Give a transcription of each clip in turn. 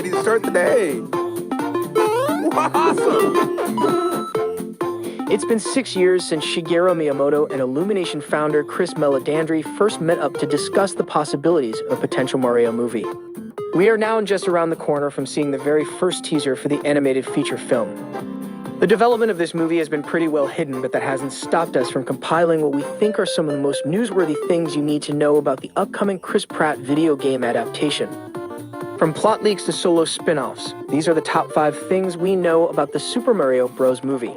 ready to start the day. Awesome! It's been 6 years since Shigeru Miyamoto and Illumination founder Chris Meledandri first met up to discuss the possibilities of a potential Mario movie. We are now just around the corner from seeing the very first teaser for the animated feature film. The development of this movie has been pretty well hidden, but that hasn't stopped us from compiling what we think are some of the most newsworthy things you need to know about the upcoming Chris Pratt video game adaptation. From plot leaks to solo spin-offs, these are the top 5 things we know about the Super Mario Bros. Movie.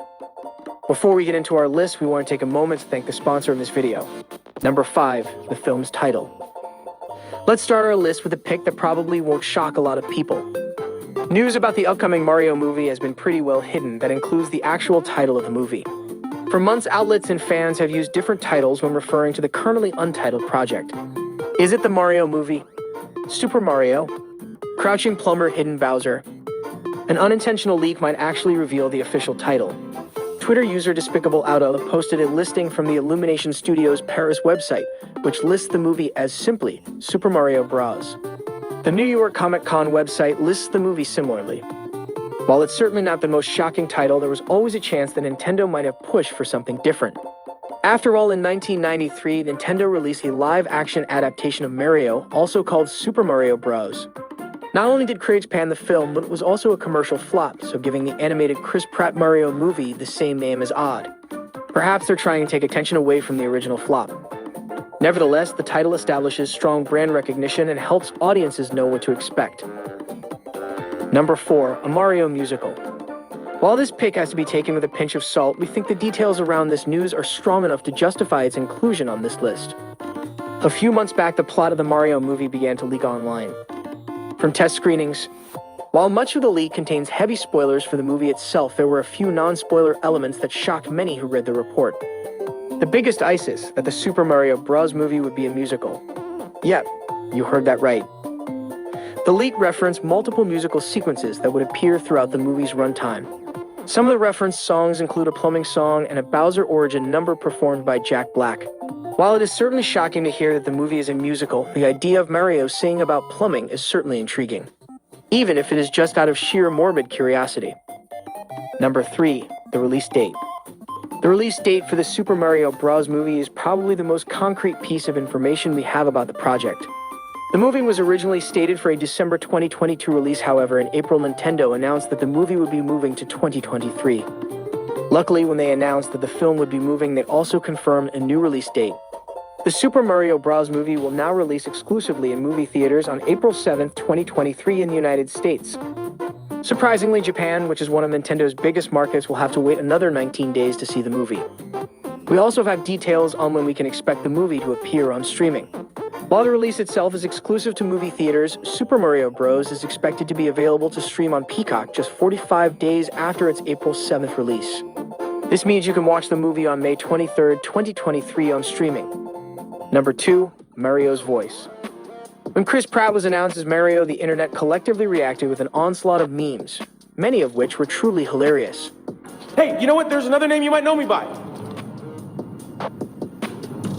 Before we get into our list, we want to take a moment to thank the sponsor of this video. Number 5, the film's title. Let's start our list with a pick that probably won't shock a lot of people. News about the upcoming Mario movie has been pretty well hidden that includes the actual title of the movie. For months, outlets and fans have used different titles when referring to the currently untitled project. Is it the Mario movie? Super Mario? Crouching Plumber Hidden Bowser? An unintentional leak might actually reveal the official title. Twitter user Despicable Auto posted a listing from the Illumination Studios Paris website, which lists the movie as simply Super Mario Bros. The New York Comic Con website lists the movie similarly. While it's certainly not the most shocking title, there was always a chance that Nintendo might have pushed for something different. After all, in 1993, Nintendo released a live-action adaptation of Mario, also called Super Mario Bros. Not only did critics pan the film, but it was also a commercial flop, so giving the animated Chris Pratt Mario movie the same name is odd. Perhaps they're trying to take attention away from the original flop. Nevertheless, the title establishes strong brand recognition and helps audiences know what to expect. Number 4, a Mario musical. While this pick has to be taken with a pinch of salt, we think the details around this news are strong enough to justify its inclusion on this list. A few months back, the plot of the Mario movie began to leak online. From test screenings, while much of the leak contains heavy spoilers for the movie itself, there were a few non-spoiler elements that shocked many who read the report. The biggest ISIS, that the Super Mario Bros. Movie would be a musical. Yep, you heard that right. The leak referenced multiple musical sequences that would appear throughout the movie's runtime. Some of the referenced songs include a plumbing song and a Bowser origin number performed by Jack Black. While it is certainly shocking to hear that the movie is a musical, the idea of Mario singing about plumbing is certainly intriguing, even if it is just out of sheer morbid curiosity. Number 3, the release date. The release date for the Super Mario Bros. Movie is probably the most concrete piece of information we have about the project. The movie was originally stated for a December 2022 release, however, in April Nintendo announced that the movie would be moving to 2023. Luckily, when they announced that the film would be moving, they also confirmed a new release date. The Super Mario Bros. Movie will now release exclusively in movie theaters on April 7th, 2023 in the United States. Surprisingly, Japan, which is one of Nintendo's biggest markets, will have to wait another 19 days to see the movie. We also have details on when we can expect the movie to appear on streaming. While the release itself is exclusive to movie theaters, Super Mario Bros. Is expected to be available to stream on Peacock just 45 days after its April 7th release. This means you can watch the movie on May 23rd, 2023 on streaming. Number 2, Mario's voice. When Chris Pratt was announced as Mario, the internet collectively reacted with an onslaught of memes, many of which were truly hilarious. Hey, you know what? There's another name you might know me by.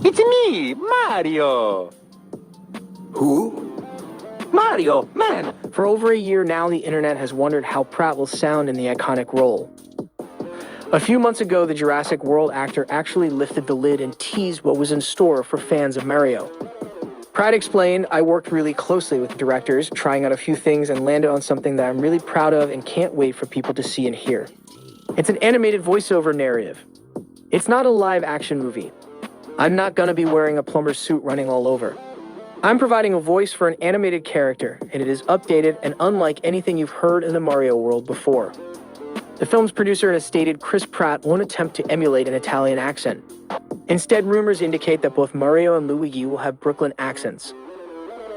It's me, Mario. Who? Mario, man. For over a year now, the internet has wondered how Pratt will sound in the iconic role. A few months ago, the Jurassic World actor actually lifted the lid and teased what was in store for fans of Mario. Pratt explained, "I worked really closely with directors, trying out a few things and landed on something that I'm really proud of and can't wait for people to see and hear. It's an animated voiceover narrative. It's not a live-action movie. I'm not gonna be wearing a plumber's suit running all over. I'm providing a voice for an animated character, and it is updated and unlike anything you've heard in the Mario world before." The film's producer has stated Chris Pratt won't attempt to emulate an Italian accent. Instead, rumors indicate that both Mario and Luigi will have Brooklyn accents.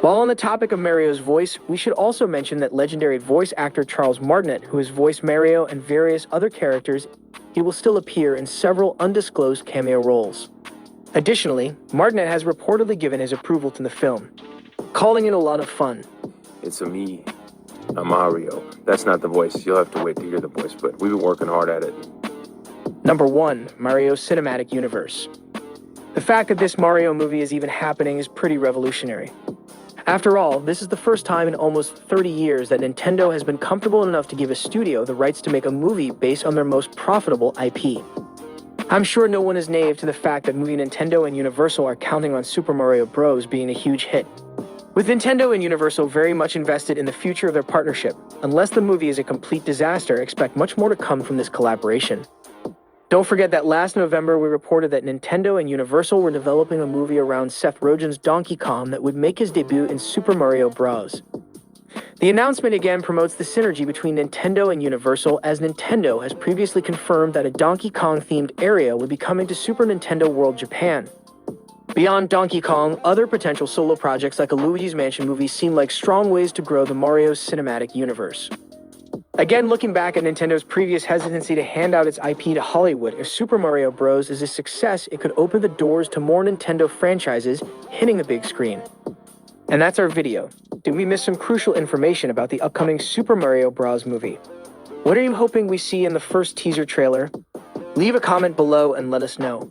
While on the topic of Mario's voice, we should also mention that legendary voice actor Charles Martinet, who has voiced Mario and various other characters, he will still appear in several undisclosed cameo roles. Additionally, Martinet has reportedly given his approval to the film, calling it a lot of fun. It's a me. I'm Mario. That's not the voice. You'll have to wait to hear the voice, but we've been working hard at it. Number 1, Mario's Cinematic Universe. The fact that this Mario movie is even happening is pretty revolutionary. After all, this is the first time in almost 30 years that Nintendo has been comfortable enough to give a studio the rights to make a movie based on their most profitable IP. I'm sure no one is naive to the fact that movie Nintendo and Universal are counting on Super Mario Bros. Being a huge hit. With Nintendo and Universal very much invested in the future of their partnership, unless the movie is a complete disaster, expect much more to come from this collaboration. Don't forget that last November we reported that Nintendo and Universal were developing a movie around Seth Rogen's Donkey Kong that would make his debut in Super Mario Bros. The announcement again promotes the synergy between Nintendo and Universal, as Nintendo has previously confirmed that a Donkey Kong-themed area would be coming to Super Nintendo World Japan. Beyond Donkey Kong, other potential solo projects like a Luigi's Mansion movie seem like strong ways to grow the Mario cinematic universe. Again, looking back at Nintendo's previous hesitancy to hand out its IP to Hollywood, if Super Mario Bros. Is a success, it could open the doors to more Nintendo franchises hitting the big screen. And that's our video. Did we miss some crucial information about the upcoming Super Mario Bros. Movie? What are you hoping we see in the first teaser trailer? Leave a comment below and let us know.